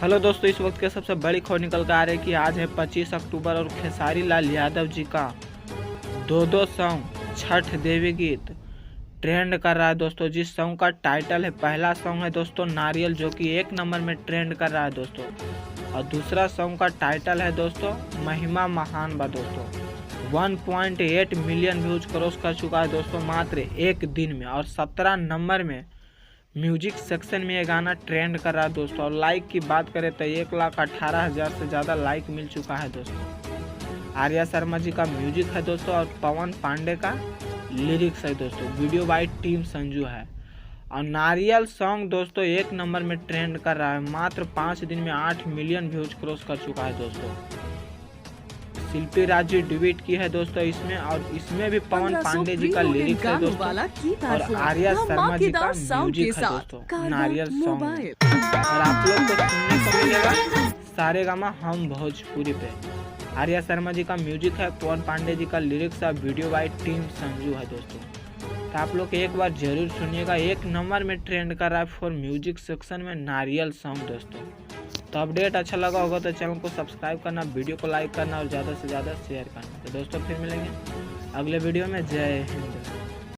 Hello दोस्तों, इस वक्त के सबसे बड़ी खबर निकल कर आ रही है कि आज है 25 अक्टूबर और खेसारी लाल यादव जी का दो सॉन्ग छठ देवी गीत ट्रेंड कर रहा है दोस्तों। जिस सॉन्ग का टाइटल है, पहला सॉन्ग है दोस्तों नारियल, जो कि 1 नंबर में ट्रेंड कर रहा है दोस्तों। और दूसरा सॉन्ग का टाइटल है दोस्तों महिमा महान बा दोस्तों। 1.8 मिलियन व्यूज क्रॉस कर चुका है दोस्तों मात्र एक दिन में। और 17 नंबर में म्यूजिक सेक्शन में ये गाना ट्रेंड कर रहा है दोस्तों। और लाइक की बात करें तो 1,18,000 से ज़्यादा लाइक मिल चुका है दोस्तों। आर्या शर्मा जी का म्यूजिक है दोस्तों और पवन पांडे का लिरिक्स है दोस्तों। वीडियो बाय टीम संजू है। और नारियल सॉन्ग दोस्तों 1 नंबर में ट्रेंड कर रहा है। मात्र 5 दिन में 8 मिलियन व्यूज क्रॉस कर चुका है दोस्तों। शिल्पी राज जी डिबेट की है दोस्तों इसमें, और इसमें भी पवन पांडे जी का लिरिक्स है दोस्तों और आर्या शर्मा जी का म्यूजिक है दोस्तों नारियल सॉन्ग में। और आप लोग को सुनने को मिलेगा सारेगामा हम भोजपुरी पे। आर्या शर्मा जी का म्यूजिक है, पवन पांडे जी का लिरिक्स है, वीडियो बाय टीम संजू है दोस्तों। तो आप लोग एक बार जरूर सुनिएगा। 1 नंबर में ट्रेंड कर रहा है फॉर म्यूजिक सेक्शन में नारियल सॉन्ग दोस्तों। तो अपडेट अच्छा लगा होगा तो चैनल को सब्सक्राइब करना, वीडियो को लाइक करना और ज़्यादा से ज़्यादा शेयर करना। तो दोस्तों फिर मिलेंगे अगले वीडियो में। जय हिंद।